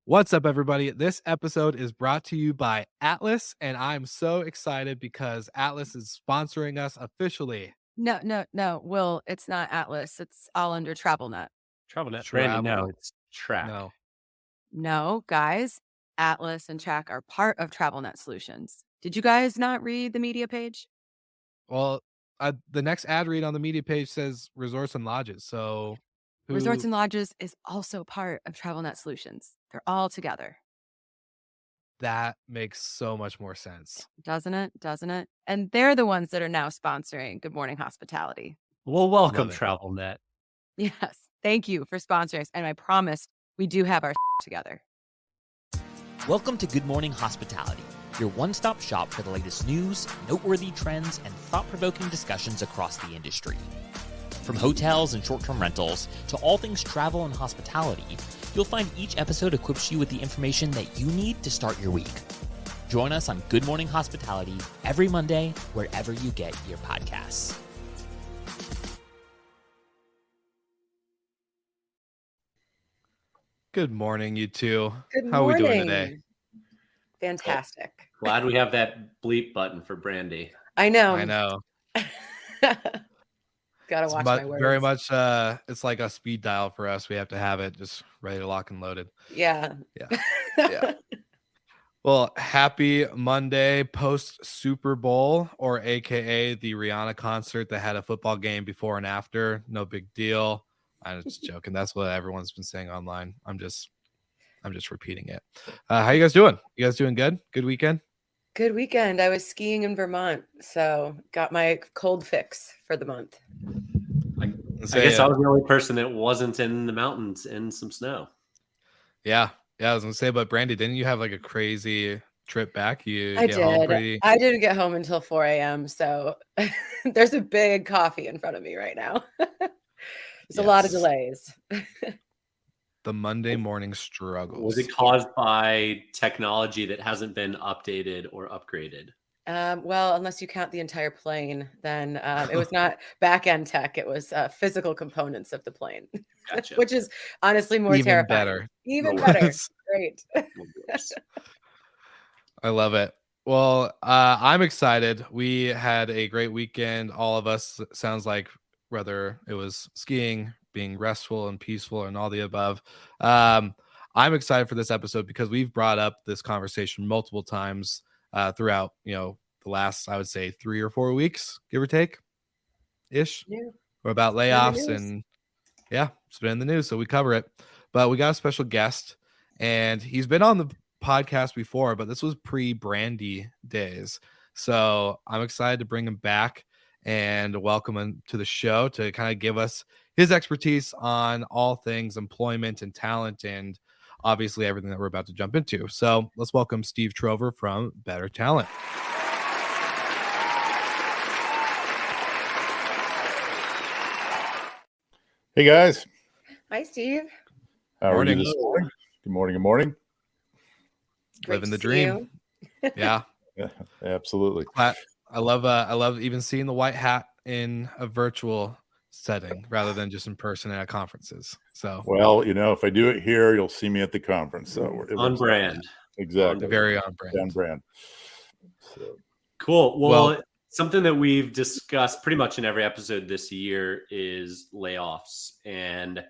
What's up, everybody? This episode is brought to you by Atlas, and I'm so excited because Atlas is sponsoring us officially. No. Will, it's not Atlas. It's all under TravelNet. TravelNet. Brandy, no, Travel. it's Track. No. No, guys, Atlas and Track are part of TravelNet Solutions. Did you guys not read the media page? Well, the next ad read on the media page says resorts and lodges. So Resorts who and Lodges is also part of TravelNet Solutions. They're all together. that makes so much more sense. Doesn't it? Doesn't it? And they're the ones that are now sponsoring Good Morning Hospitality. Well, welcome, Love it. TravelNet. Yes. Thank you for sponsoring us. And I promise we do have our together. Welcome to Good Morning Hospitality, your one-stop shop for the latest news, noteworthy trends, and thought-provoking discussions across the industry. From hotels and short-term rentals to all things travel and hospitality, you'll find each episode equips you with the information that you need to start your week. Join us on Good Morning Hospitality every Monday, wherever you get your podcasts. Good morning, you two. Good How are we doing today? Fantastic. Glad we have that bleep button for Brandy. I know. I know. Gotta It's watch my words. very much it's like a speed dial for us. We have to have it just ready to lock and loaded. Yeah. Yeah. Well, happy Monday post Super Bowl, or AKA the Rihanna concert that had a football game before and after. No big deal. I'm just joking. That's what everyone's been saying online. I'm just repeating it. How you guys doing? You guys doing good? Good weekend? Good weekend. I was skiing in Vermont, so got my cold fix for the month. I guess I was the only person that wasn't in the mountains in some snow. Yeah, I was gonna say, but Brandy, didn't you have like a crazy trip back? I did. I didn't get home until 4 a.m. So there's a big coffee in front of me right now. There's a lot of delays. The Monday morning struggles. Was it caused by technology that hasn't been updated or upgraded? Well, unless you count the entire plane, then it was not back-end tech. It was physical components of the plane, Gotcha. which is honestly more Even terrifying. better. Even better. Great. I love it. Well, I'm excited. We had a great weekend. All of us, sounds like, whether it was skiing, being restful and peaceful, and all the above. I'm excited for this episode because we've brought up this conversation multiple times throughout, the last, I would say, 3 or 4 weeks, give or take, ish. Yeah. We're about layoffs, and it's been in the news, so we cover it. But we got a special guest, and he's been on the podcast before, but this was pre-Brandy days. So I'm excited to bring him back and welcome him to the show to kind of give us his expertise on all things employment and talent, and obviously everything that we're about to jump into. So let's welcome Steve Trover from Better Talent. Hey guys. Hi, Steve. How are you this morning? Good morning. Good morning. Living the dream. Yeah, absolutely. I love even seeing the white hat in a virtual setting rather than just in person at conferences. So, well, if I do it here, you'll see me at the conference. So on brand. Exactly. Very on brand. On brand. So. Cool. Well, something that we've discussed pretty much in every episode this year is layoffs, and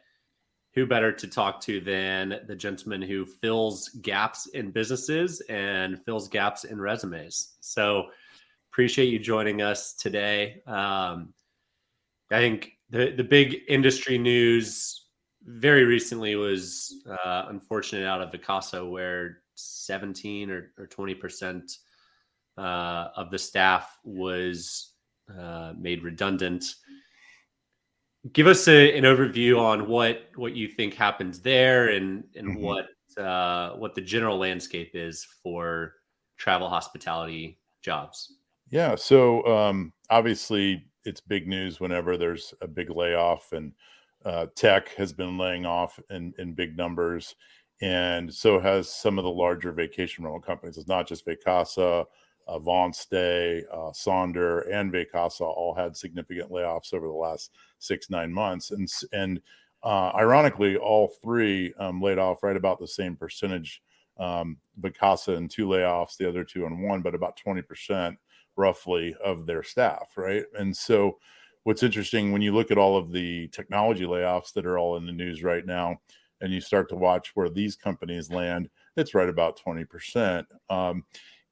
who better to talk to than the gentleman who fills gaps in businesses and fills gaps in resumes. So appreciate you joining us today. I think the big industry news very recently was unfortunate out of Vacasa, where 17 or 20% of the staff was made redundant. Give us an overview on what you think happens there, and what the general landscape is for travel hospitality jobs. Yeah. So obviously it's big news whenever there's a big layoff, and tech has been laying off in big numbers. And so has some of the larger vacation rental companies. It's not just Vacasa, Avonstay, Sonder, and Vacasa all had significant layoffs over the last 6-9 months. And Ironically, all three laid off right about the same percentage. Vacasa in 2 layoffs, the other 2 in 1, but about 20% roughly of their staff, right? And so what's interesting when you look at all of the technology layoffs that are all in the news right now, and you start to watch where these companies land, it's right about 20%.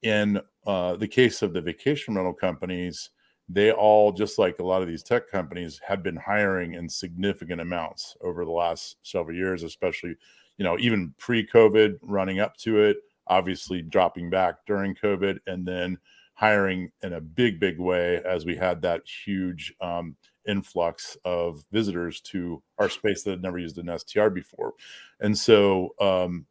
In the case of the vacation rental companies, they all, just like a lot of these tech companies, have been hiring in significant amounts over the last several years, especially, even pre-COVID, running up to it, obviously dropping back during COVID, and then hiring in a big, big way as we had that huge influx of visitors to our space that had never used an STR before. And so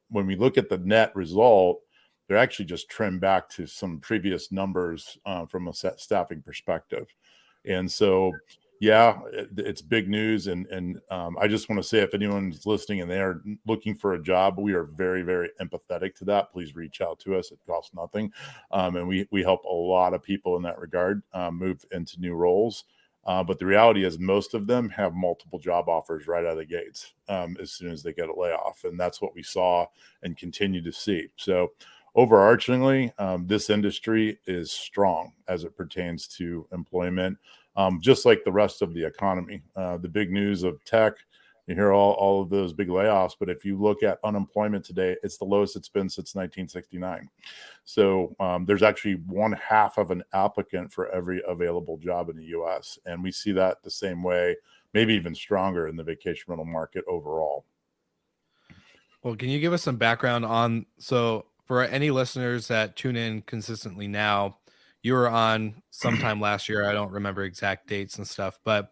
when we look at the net result, they're actually just trimmed back to some previous numbers from a staffing perspective. And so, yeah, it's big news. And I just want to say, if anyone's listening and they are looking for a job, we are very, very empathetic to that. Please reach out to us. It costs nothing. And we help a lot of people in that regard move into new roles. But the reality is most of them have multiple job offers right out of the gates as soon as they get a layoff. And that's what we saw and continue to see. So overarchingly, this industry is strong as it pertains to employment, just like the rest of the economy. The big news of tech, you hear all of those big layoffs, but if you look at unemployment today, it's the lowest it's been since 1969. So there's actually 1/2 of an applicant for every available job in the U.S. And we see that the same way, maybe even stronger in the vacation rental market overall. Well, can you give us some background on, so for any listeners that tune in consistently now, you were on sometime last year. I don't remember exact dates and stuff, but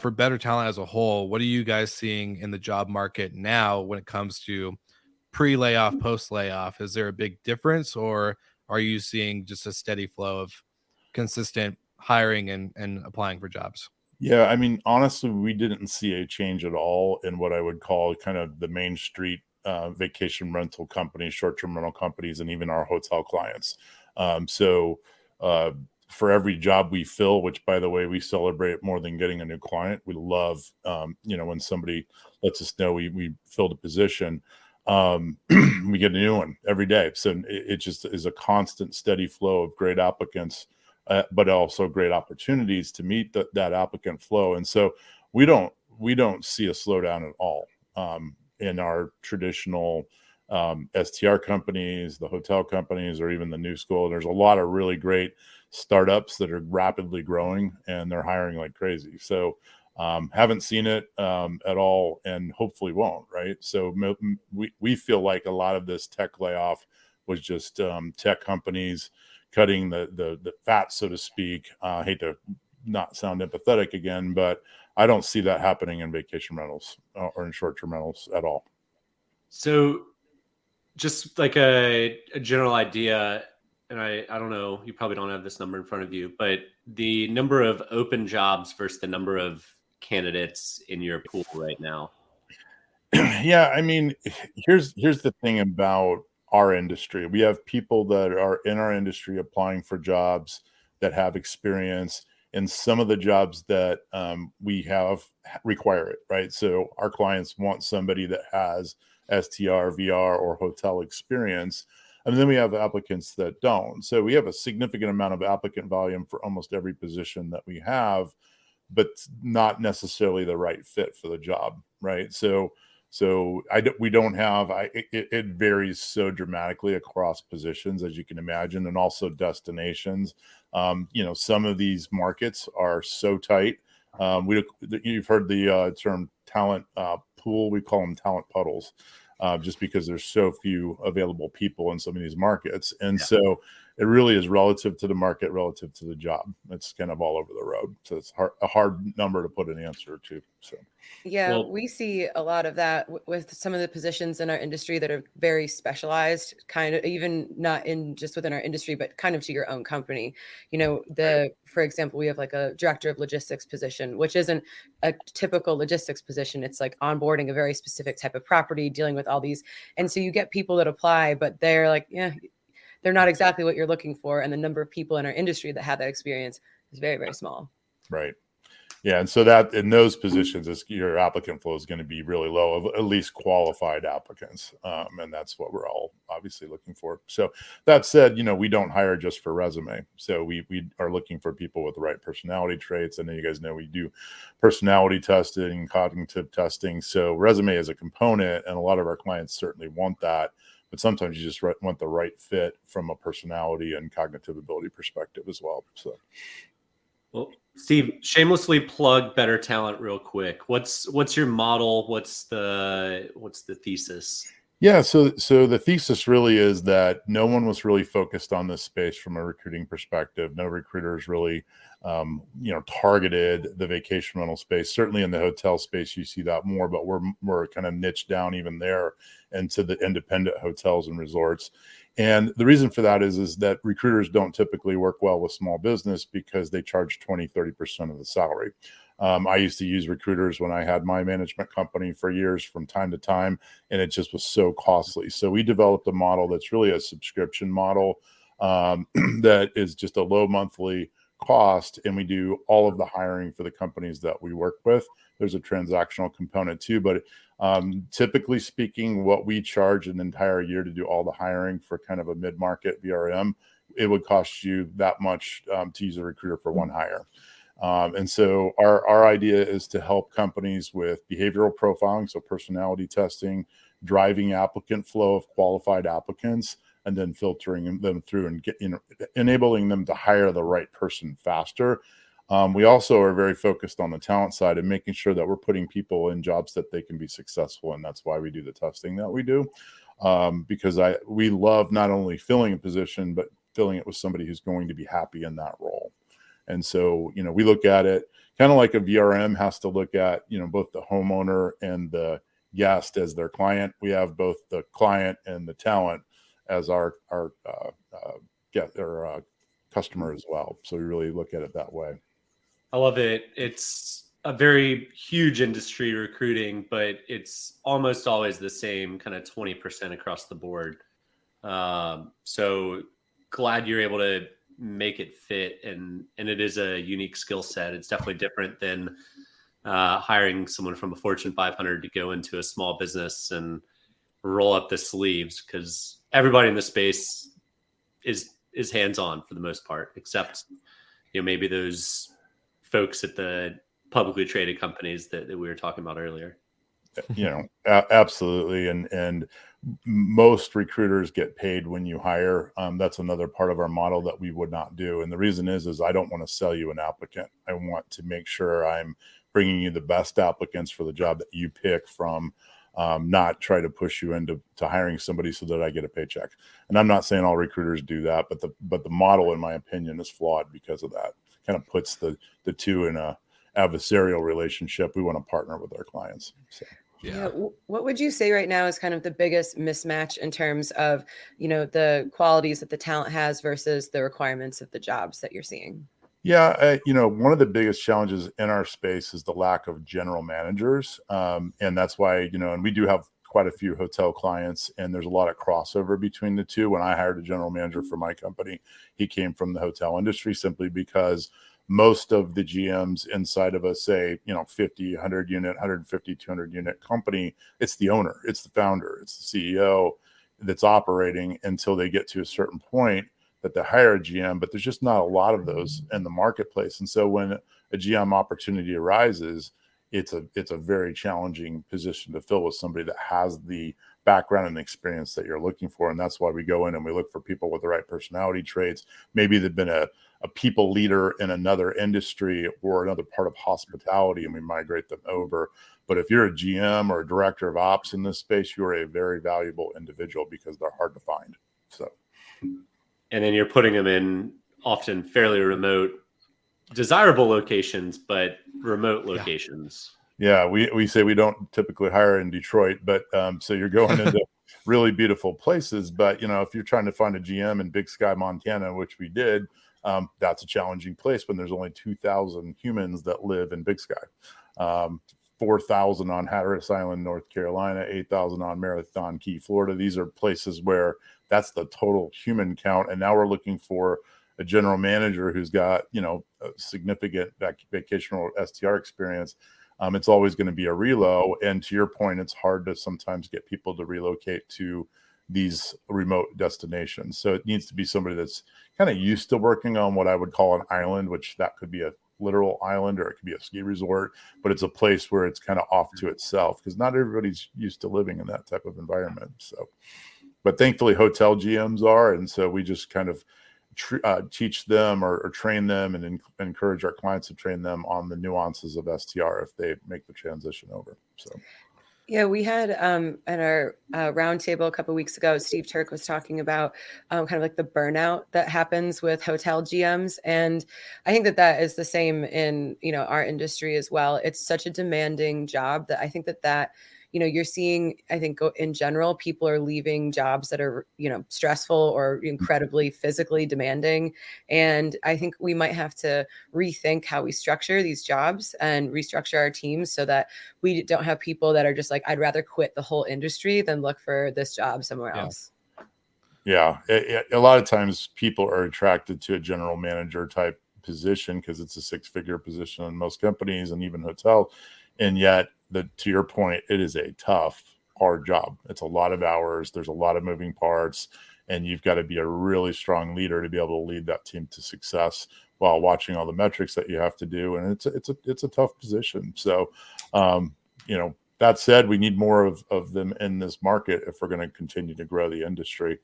for Better Talent as a whole, what are you guys seeing in the job market now when it comes to pre-layoff, post-layoff? Is there a big difference, or are you seeing just a steady flow of consistent hiring and applying for jobs? Yeah, I mean, honestly, we didn't see a change at all in what I would call kind of the main street vacation rental companies, short-term rental companies, and even our hotel clients. So for every job we fill, which, by the way, we celebrate more than getting a new client. We love, when somebody lets us know we filled a position, we get a new one every day. So it just is a constant, steady flow of great applicants, but also great opportunities to meet that applicant flow. And so we don't see a slowdown at all in our traditional STR companies, the hotel companies, or even the new school. There's a lot of really great startups that are rapidly growing, and they're hiring like crazy. So haven't seen it at all, and hopefully won't, right? So we feel like a lot of this tech layoff was just tech companies cutting the fat, so to speak. I hate to not sound empathetic again, but I don't see that happening in vacation rentals or in short-term rentals at all. So just like a general idea, and I don't know, you probably don't have this number in front of you, but the number of open jobs versus the number of candidates in your pool right now. Yeah, I mean, here's the thing about our industry. We have people that are in our industry applying for jobs that have experience, and some of the jobs that we have require it, right? So our clients want somebody that has STR, VR, or hotel experience. And then we have applicants that don't. So we have a significant amount of applicant volume for almost every position that we have, but not necessarily the right fit for the job, right? So we don't have, it varies so dramatically across positions, as you can imagine, and also destinations. Some of these markets are so tight. You've heard the term talent pool. We call them talent puddles, just because there's so few available people in some of these markets. And so it really is relative to the market, relative to the job. It's kind of all over the road. So it's a hard number to put an answer to. So. Yeah, we see a lot of that with some of the positions in our industry that are very specialized, kind of even not in just within our industry, but kind of to your own company. For example, we have like a director of logistics position, which isn't a typical logistics position. It's like onboarding a very specific type of property, dealing with all these. And so you get people that apply, but they're like, they're not exactly what you're looking for. And the number of people in our industry that have that experience is very, very small. Right. Yeah, and so that in those positions, your applicant flow is going to be really low, of at least qualified applicants, and that's what we're all obviously looking for. So that said, we don't hire just for resume. So we are looking for people with the right personality traits. And then you guys know we do personality testing, cognitive testing. So resume is a component, and a lot of our clients certainly want that. But sometimes you just want the right fit from a personality and cognitive ability perspective as well. So. Well, Steve, shamelessly plug Better Talent real quick. What's your model? What's the thesis? Yeah, so the thesis really is that no one was really focused on this space from a recruiting perspective. No recruiters really, targeted the vacation rental space. Certainly in the hotel space, you see that more, but we're kind of niched down even there into the independent hotels and resorts. And the reason for that is that recruiters don't typically work well with small business because they charge 20-30% of the salary. I used to use recruiters when I had my management company for years from time to time, and it just was so costly. So we developed a model that's really a subscription model that is just a low monthly cost, and we do all of the hiring for the companies that we work with. There's a transactional component too, but typically speaking, what we charge an entire year to do all the hiring for kind of a mid-market VRM, it would cost you that much to use a recruiter for one hire. And so our idea is to help companies with behavioral profiling, so personality testing, driving applicant flow of qualified applicants, and then filtering them through and enabling them to hire the right person faster. We also are very focused on the talent side and making sure that we're putting people in jobs that they can be successful in. That's why we do the testing that we do, because we love not only filling a position, but filling it with somebody who's going to be happy in that role. And so, we look at it kind of like a VRM has to look at, both the homeowner and the guest as their client. We have both the client and the talent as our customer as well. So we really look at it that way. I love it. It's a very huge industry, recruiting, but it's almost always the same kind of 20% across the board. So glad you're able to make it fit, and it is a unique skill set. It's definitely different than hiring someone from a Fortune 500 to go into a small business and roll up the sleeves, because everybody in the space is hands-on for the most part, except maybe those folks at the publicly traded companies that we were talking about earlier. Absolutely. And most recruiters get paid when you hire. That's another part of our model that we would not do. And the reason is I don't want to sell you an applicant. I want to make sure I'm bringing you the best applicants for the job that you pick from, not try to push you into hiring somebody so that I get a paycheck. And I'm not saying all recruiters do that, but the model, in my opinion, is flawed because of that. It kind of puts the two in a adversarial relationship. We want to partner with our clients. So. Yeah. What would you say right now is kind of the biggest mismatch in terms of, the qualities that the talent has versus the requirements of the jobs that you're seeing? Yeah. One of the biggest challenges in our space is the lack of general managers. And that's why, and we do have quite a few hotel clients, and there's a lot of crossover between the two. When I hired a general manager for my company, he came from the hotel industry, simply because most of the GMs inside of a, say, 50, 100 unit, 150, 200 unit company, it's the owner, it's the founder, it's the CEO that's operating until they get to a certain point that they hire a GM, but there's just not a lot of those in the marketplace. And so when a GM opportunity arises, it's a very challenging position to fill with somebody that has the background and experience that you're looking for. And that's why we go in and we look for people with the right personality traits. Maybe they've been a people leader in another industry or another part of hospitality, and we migrate them over. But if you're a GM or a director of ops in this space, you're a very valuable individual because they're hard to find. So, and then you're putting them in often fairly remote, desirable locations, but remote locations. Yeah, we say we don't typically hire in Detroit, but so you're going into really beautiful places. But if you're trying to find a GM in Big Sky, Montana, which we did, that's a challenging place when there's only 2,000 humans that live in Big Sky. 4,000 on Hatteras Island, North Carolina, 8,000 on Marathon Key, Florida. These are places where that's the total human count. And now we're looking for a general manager who's got, a significant vacational STR experience, it's always going to be a relo. And to your point, it's hard to sometimes get people to relocate to these remote destinations. So it needs to be somebody that's kind of used to working on what I would call an island, which that could be a literal island or it could be a ski resort, but it's a place where it's kind of off to itself because not everybody's used to living in that type of environment. So, but thankfully hotel GMs are, and so we just kind of teach them or train them and encourage our clients to train them on the nuances of STR if they make the transition over. So. Yeah, we had at our roundtable a couple of weeks ago, Steve Turk was talking about kind of like the burnout that happens with hotel GMs, and I think that is the same in our industry as well. It's such a demanding job that I think that you're seeing, I think in general, people are leaving jobs that are, stressful or incredibly physically demanding. And I think we might have to rethink how we structure these jobs and restructure our teams so that we don't have people that are just like, I'd rather quit the whole industry than look for this job somewhere else. Yeah. A lot of times people are attracted to a general manager type position because it's a 6-figure position in most companies and even hotels. And yet, to your point, it is a tough, hard job. It's a lot of hours. There's a lot of moving parts, and you've got to be a really strong leader to be able to lead that team to success while watching all the metrics that you have to do. And it's a tough position. So, that said, we need more of them in this market if we're going to continue to grow the industry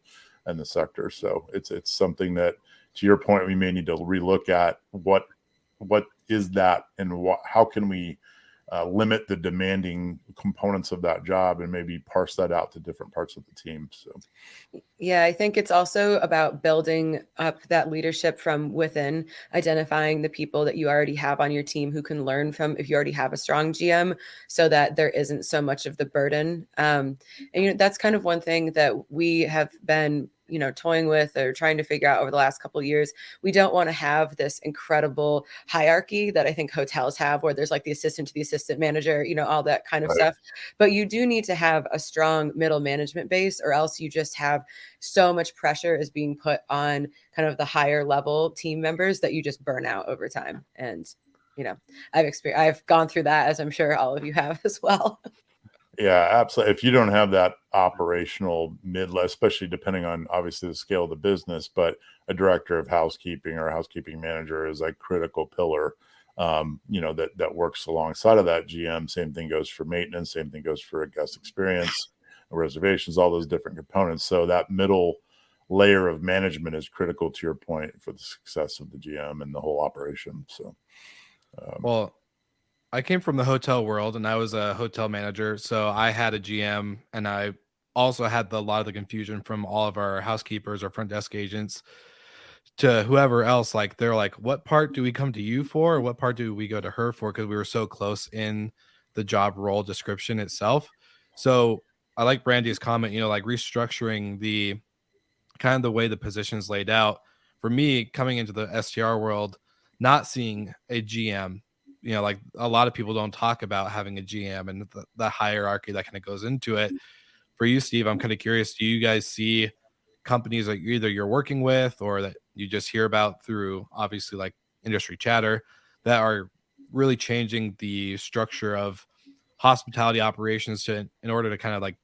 and the sector. So it's something that, to your point, we may need to relook at what is that and how can we limit the demanding components of that job and maybe parse that out to different parts of the team. So, yeah, I think it's also about building up that leadership from within, identifying the people that you already have on your team who can learn from if you already have a strong GM so that there isn't so much of the burden. And that's kind of one thing that we have been toying with or trying to figure out over the last couple of years. We don't want to have this incredible hierarchy that I think hotels have where there's like the assistant to the assistant manager, all that kind of stuff. But you do need to have a strong middle management base or else you just have so much pressure is being put on kind of the higher level team members that you just burn out over time. And, I've gone through that, as I'm sure all of you have as well. Yeah, absolutely. If you don't have that operational mid-level, especially depending on obviously the scale of the business, but a director of housekeeping or a housekeeping manager is a critical pillar, that works alongside of that GM. Same thing goes for maintenance. Same thing goes for a guest experience, reservations, all those different components. So that middle layer of management is critical, to your point, for the success of the GM and the whole operation. So, well, I came from the hotel world and I was a hotel manager. So I had a GM and I also had a lot of the confusion from all of our housekeepers or front desk agents to whoever else. Like, they're like, what part do we come to you for? Or what part do we go to her for? Because we were so close in the job role description itself. So I like Brandy's comment, like restructuring the kind of the way the position's laid out. For me, coming into the STR world, not seeing a GM, like a lot of people don't talk about having a GM and the hierarchy that kind of goes into it. For you, Steve, I'm kind of curious, do you guys see companies that either you're working with or that you just hear about through obviously like industry chatter that are really changing the structure of hospitality operations in order to kind of like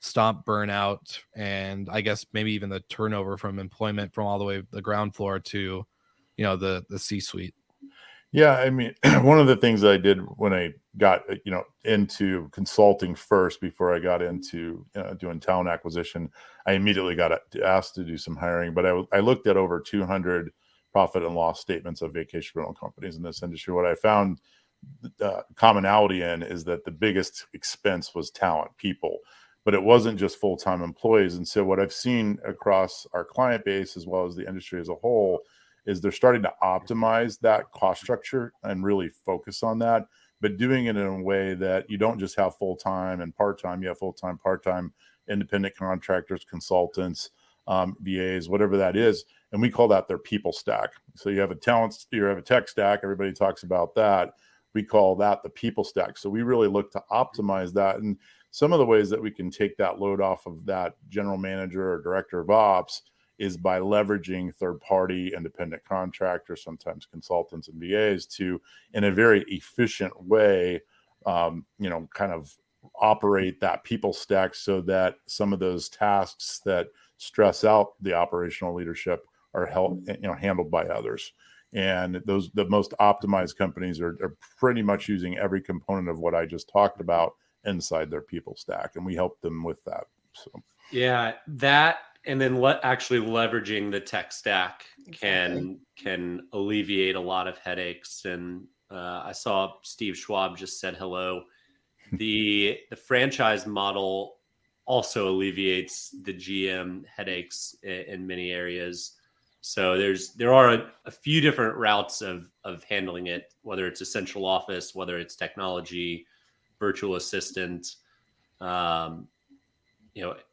stomp burnout and I guess maybe even the turnover from employment from all the way the ground floor to the C-suite? Yeah, I mean, one of the things that I did when I got into consulting first before I got into doing talent acquisition, I immediately got asked to do some hiring. But I looked at over 200 profit and loss statements of vacation rental companies in this industry. What I found commonality in is that the biggest expense was talent, people, but it wasn't just full-time employees. And so what I've seen across our client base as well as the industry as a whole is they're starting to optimize that cost structure and really focus on that, but doing it in a way that you don't just have full-time and part-time, you have full-time, part-time, independent contractors, consultants, VAs, whatever that is. And we call that their people stack. So you have a tech stack. Everybody talks about that. We call that the people stack. So we really look to optimize that. And some of the ways that we can take that load off of that general manager or director of ops is by leveraging third-party independent contractors, sometimes consultants and VAs, to, in a very efficient way, kind of operate that people stack so that some of those tasks that stress out the operational leadership are handled by others. And the most optimized companies are pretty much using every component of what I just talked about inside their people stack, and we help them with that. So yeah, that, and then actually leveraging the tech stack can alleviate a lot of headaches. And I saw Steve Schwab just said hello. The franchise model also alleviates the GM headaches in many areas. So there are a few different routes of handling it, whether it's a central office, whether it's technology, virtual assistant,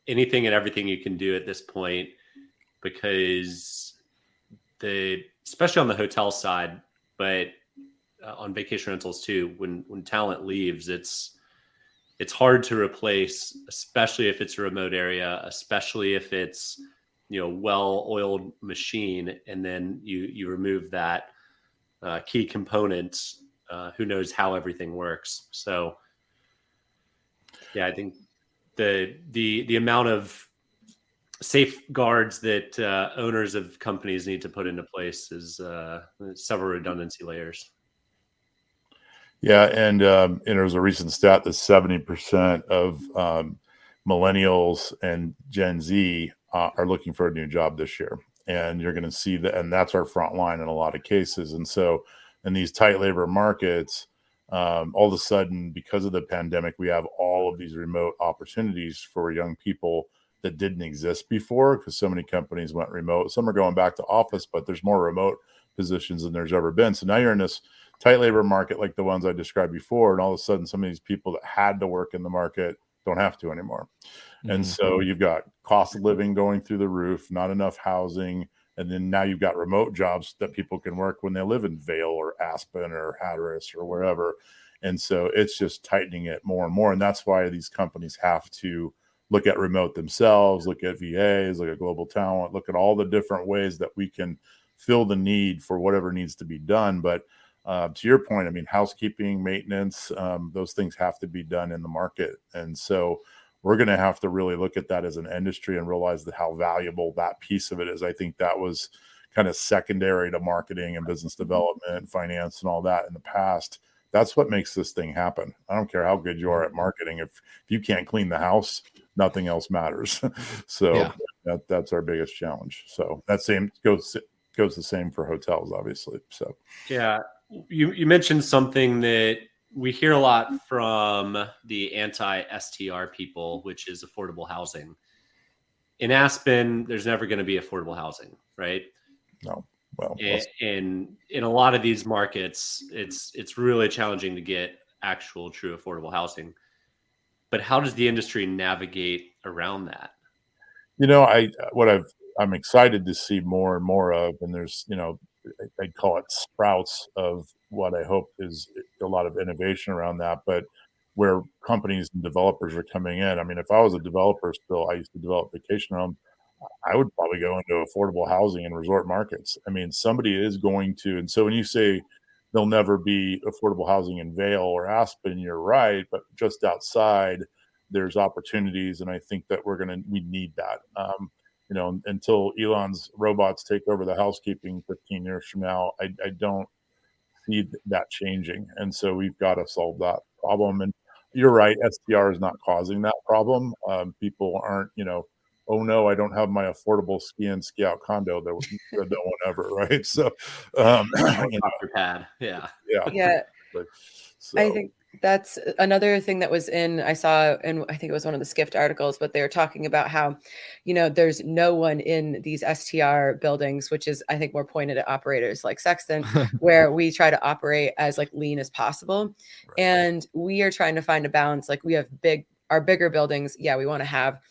anything and everything you can do at this point, because especially on the hotel side, but on vacation rentals too, when talent leaves, it's hard to replace, especially if it's a remote area, especially if it's well-oiled machine, and then you remove that key component. Who knows how everything works? So yeah, I think the amount of safeguards that owners of companies need to put into place is several redundancy layers. Yeah, and there's a recent stat that 70% of millennials and Gen Z are looking for a new job this year, and you're going to see that, and that's our front line in a lot of cases. And so, in these tight labor markets, all of a sudden, because of the pandemic, we have all of these remote opportunities for young people that didn't exist before, because so many companies went remote. Some are going back to office, but there's more remote positions than there's ever been. So now you're in this tight labor market like the ones I described before, and all of a sudden some of these people that had to work in the market don't have to anymore. Mm-hmm. And so you've got cost of living going through the roof, not enough housing, and then now you've got remote jobs that people can work when they live in Vail or Aspen or Hatteras or wherever. And so it's just tightening it more and more. And that's why these companies have to look at remote themselves, look at VAs, look at global talent, look at all the different ways that we can fill the need for whatever needs to be done. But to your point, I mean, housekeeping, maintenance, those things have to be done in the market. And so we're going to have to really look at that as an industry and realize that how valuable that piece of it is. I think that was kind of secondary to marketing and business development and finance and all that in the past. That's what makes this thing happen. I don't care how good you are at marketing. If you can't clean the house, nothing else matters. So that's our biggest challenge. So that same goes the same for hotels, obviously. So yeah, you mentioned something that we hear a lot from the anti-STR people, which is affordable housing. In Aspen, there's never going to be affordable housing, right? No. Well, in a lot of these markets, it's really challenging to get actual true affordable housing. But how does the industry navigate around that? I'm excited to see more and more of, and there's, I call it sprouts of what I hope is a lot of innovation around that, but where companies and developers are coming in. I mean, if I was a developer still, I used to develop vacation homes, I would probably go into affordable housing and resort markets. I mean, somebody is going to, and so when you say there'll never be affordable housing in Vail or Aspen, you're right, but just outside, there's opportunities, and I think that we need that. Until Elon's robots take over the housekeeping 15 years from now, I don't see that changing. And so we've got to solve that problem. And you're right, STR is not causing that problem. People aren't, oh no, I don't have my affordable ski in, ski out condo that won't ever, right? So, pad. Yeah. So. I think that's another thing that was I saw, and I think it was one of the Skift articles, but they were talking about how, there's no one in these STR buildings, which is, I think, more pointed at operators like Sexton, where we try to operate as lean as possible. Right. And we are trying to find a balance. We have our bigger buildings. Yeah, we want to have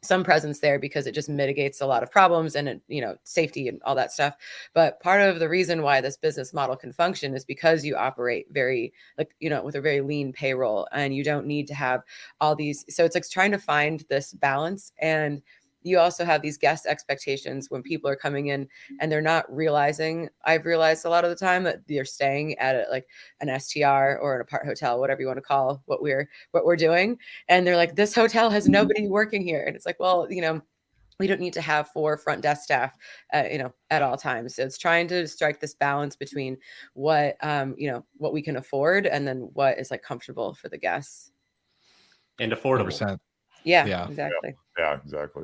some presence there because it just mitigates a lot of problems and safety and all that stuff. But part of the reason why this business model can function is because you operate very with a very lean payroll, and you don't need to have all these. So it's trying to find this balance. And you also have these guest expectations when people are coming in and they're not realizing, I've realized a lot of the time that they're staying at like an STR or an apart hotel, whatever you want to call what we're doing. And they're like, this hotel has nobody working here. And it's like, well, we don't need to have 4 front desk staff, at all times. So it's trying to strike this balance between what, what we can afford and then what is like comfortable for the guests. And affordable. 100%. Yeah, exactly. Yeah, exactly.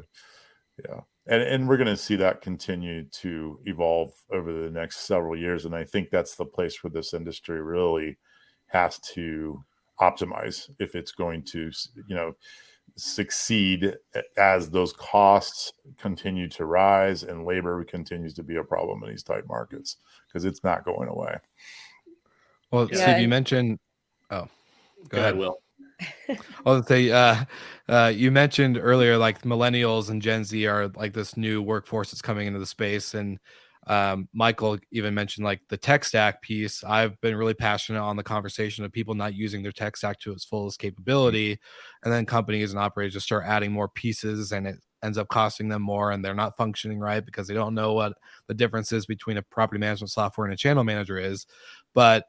Yeah. And we're going to see that continue to evolve over the next several years. And I think that's the place where this industry really has to optimize if it's going to, succeed as those costs continue to rise and labor continues to be a problem in these tight markets, because it's not going away. Well, Steve, you mentioned, go ahead, Will. I'll say, you mentioned earlier, like millennials and Gen Z are like this new workforce that's coming into the space. And Michael even mentioned like the tech stack piece. I've been really passionate on the conversation of people not using their tech stack to its fullest capability. And then companies and operators just start adding more pieces and it ends up costing them more and they're not functioning right because they don't know what the difference is between a property management software and a channel manager is. But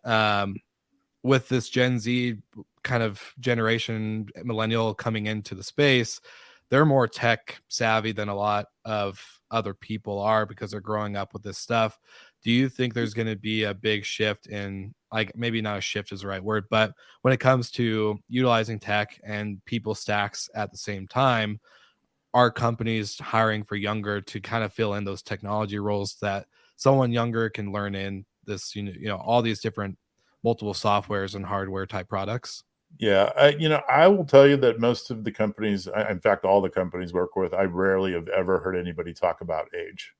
with this Gen Z kind of generation, millennial coming into the space, they're more tech savvy than a lot of other people are because they're growing up with this stuff. Do you think there's going to be a big shift in, like, maybe not a shift is the right word, but when it comes to utilizing tech and people stacks at the same time, are companies hiring for younger to kind of fill in those technology roles that someone younger can learn in this, all these different multiple softwares and hardware type products? Yeah, I will tell you that most of the companies, in fact, all the companies work with, I rarely have ever heard anybody talk about age.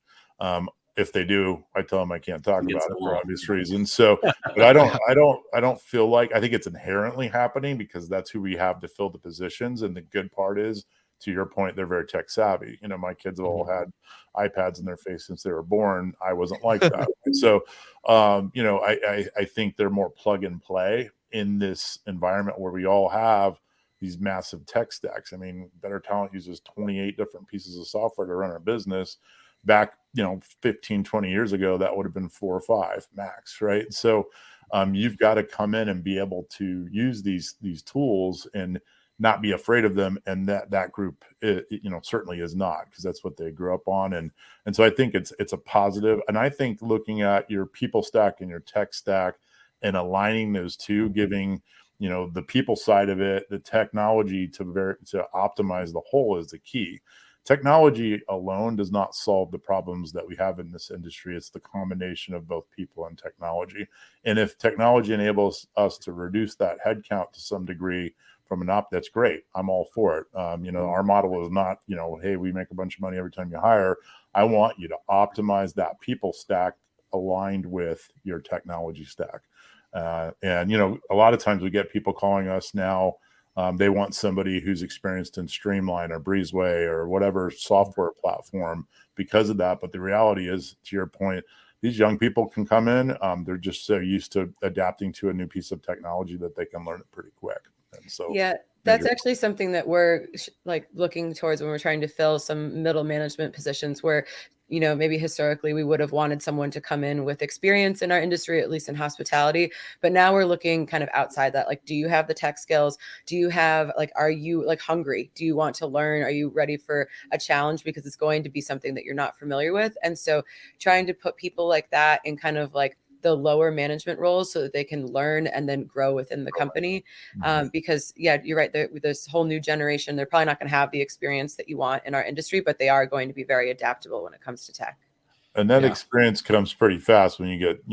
If they do, I tell them I can't talk about it for obvious reasons. So, but I don't feel like, I think it's inherently happening because that's who we have to fill the positions. And the good part is, to your point, they're very tech savvy. My kids have all had iPads in their face since they were born. I wasn't like that. So, I think they're more plug and play in this environment where we all have these massive tech stacks. I mean, Better Talent uses 28 different pieces of software to run our business. Back, 15, 20 years ago, that would have been 4 or 5 max, right? So you've got to come in and be able to use these tools and not be afraid of them. And that group, certainly is not, because that's what they grew up on. And so I think it's a positive. And I think looking at your people stack and your tech stack and aligning those two, giving, the people side of it, the technology to optimize the whole is the key. Technology alone does not solve the problems that we have in this industry. It's the combination of both people and technology. And if technology enables us to reduce that headcount to some degree from an that's great. I'm all for it. Our model is not, hey, we make a bunch of money every time you hire. I want you to optimize that people stack aligned with your technology stack. And a lot of times we get people calling us now. They want somebody who's experienced in Streamline or Breezeway or whatever software platform because of that. But the reality is, to your point, these young people can come in. They're just so used to adapting to a new piece of technology that they can learn it pretty quick. And so, yeah, that's actually something that we're like looking towards when we're trying to fill some middle management positions where, maybe historically we would have wanted someone to come in with experience in our industry, at least in hospitality. But now we're looking kind of outside that. Like, do you have the tech skills? Do you have, like, are you like hungry? Do you want to learn? Are you ready for a challenge? Because it's going to be something that you're not familiar with. And so trying to put people like that in kind of like the lower management roles so that they can learn and then grow within the company. Because you're right. This whole new generation, they're probably not going to have the experience that you want in our industry, but they are going to be very adaptable when it comes to tech. And that experience comes pretty fast when you get,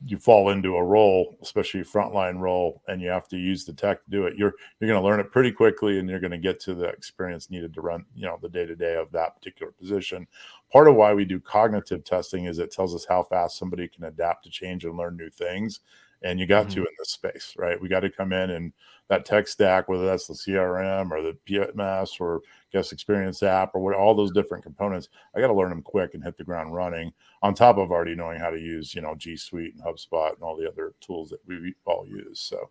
you fall into a role, especially a frontline role, and you have to use the tech to do it. You're going to learn it pretty quickly, and you're going to get to the experience needed to run, the day-to-day of that particular position. Part of why we do cognitive testing is it tells us how fast somebody can adapt to change and learn new things. And you got to in this space, right? We got to come in and that tech stack, whether that's the CRM or the PMS or guest experience app or all those different components, I got to learn them quick and hit the ground running, on top of already knowing how to use, G Suite and HubSpot and all the other tools that we all use. So,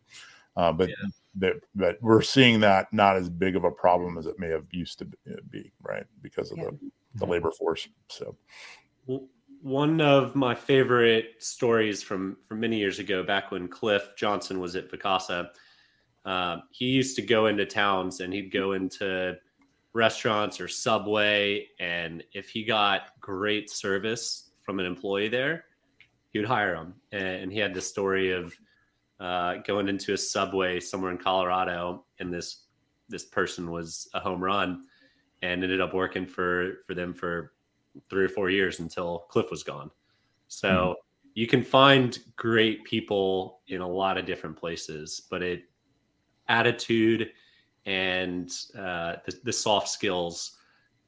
but that we're seeing that not as big of a problem as it may have used to be, right? Because of the labor force. So one of my favorite stories from many years ago, back when Cliff Johnson was at Vacasa, he used to go into towns and he'd go into restaurants or Subway, and if he got great service from an employee there, he would hire him. And he had this story of going into a Subway somewhere in Colorado, and this person was a home run and ended up working for them for 3 or 4 years until Cliff was gone. So you can find great people in a lot of different places, but attitude and the soft skills,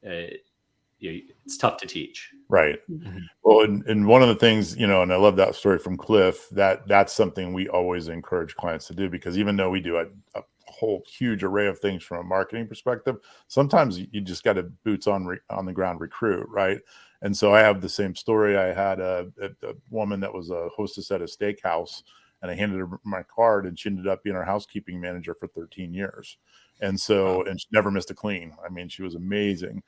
it's tough to teach. Right. Well, and one of the things, and I love that story from Cliff, that's something we always encourage clients to do, because even though we do a whole huge array of things from a marketing perspective, sometimes you just got to boots on the ground recruit, right? And so I have the same story. I had a woman that was a hostess at a steakhouse, and I handed her my card, and she ended up being our housekeeping manager for 13 years. And so, and she never missed a clean. I mean, she was amazing.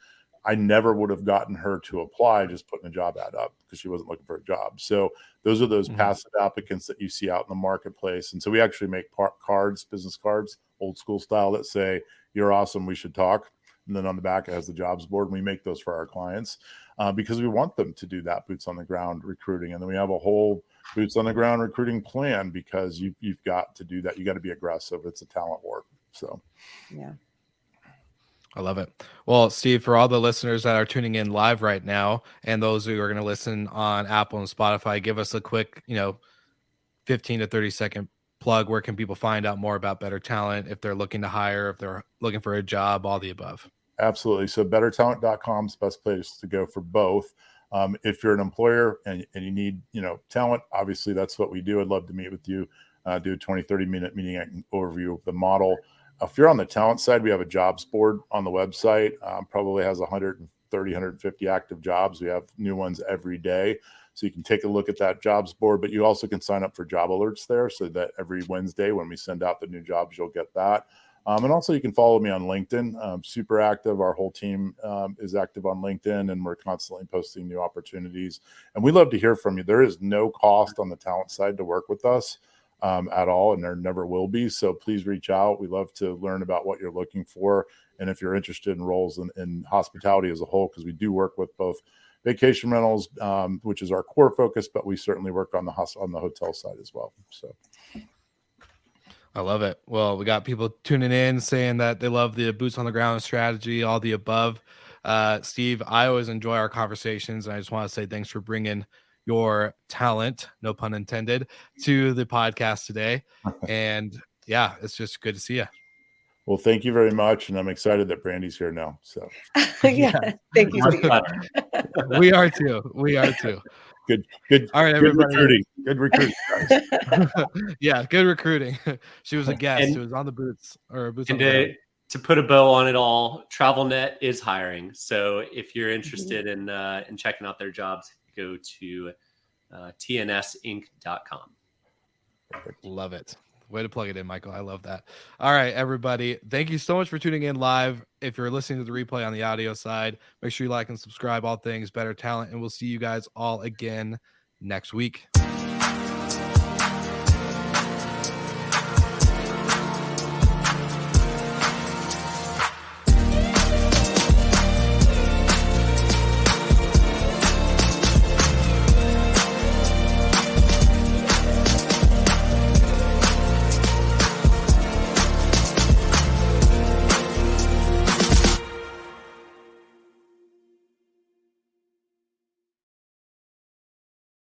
I never would have gotten her to apply just putting a job ad up, because she wasn't looking for a job. So those are those passive applicants that you see out in the marketplace. And so we actually make cards, business cards, old school style, that say, "You're awesome, we should talk." And then on the back, it has the jobs board. And we make those for our clients because we want them to do that boots on the ground recruiting. And then we have a whole boots on the ground recruiting plan, because you've got to do that. You got to be aggressive. It's a talent war. So, yeah. I love it. Well, Steve, for all the listeners that are tuning in live right now, and those who are going to listen on Apple and Spotify, give us a quick, 15 to 30 second plug. Where can people find out more about Better Talent, if they're looking to hire, if they're looking for a job, all the above? Absolutely. So bettertalent.com is the best place to go for both. If you're an employer and you need, talent, obviously that's what we do. I'd love to meet with you, do a 20, 30-minute meeting, and overview of the model. If you're on the talent side, we have a jobs board on the website. Probably has 130, 150 active jobs. We have new ones every day. So you can take a look at that jobs board, but you also can sign up for job alerts there, so that every Wednesday when we send out the new jobs, you'll get that. And also you can follow me on LinkedIn. I'm super active. Our whole team is active on LinkedIn, and we're constantly posting new opportunities. And we love to hear from you. There is no cost on the talent side to work with us at all, and there never will be. So please reach out. We love to learn about what you're looking for, and if you're interested in roles in hospitality as a whole, because we do work with both vacation rentals, which is our core focus, but we certainly work on the hotel side as well. So I love it. Well, we got people tuning in saying that they love the boots on the ground strategy, all the above. Steve, I always enjoy our conversations, and I just want to say thanks for bringing your talent, no pun intended, to the podcast today. And yeah, it's just good to see you. Well, thank you very much, and I'm excited that Brandy's here now. So yeah, thank you, Steve. We are too. Good. All right, everybody. Good recruiting, guys. Yeah, good recruiting. She was a guest. She was on the boots on the ground. To put a bow on it all, TravelNet is hiring. So if you're interested in checking out their jobs, go to tnsinc.com. Perfect. Love it. Way to plug it in, Michael. I love that. All right, everybody. Thank you so much for tuning in live. If you're listening to the replay on the audio side, make sure you like and subscribe. All things Better Talent, and we'll see you guys all again next week.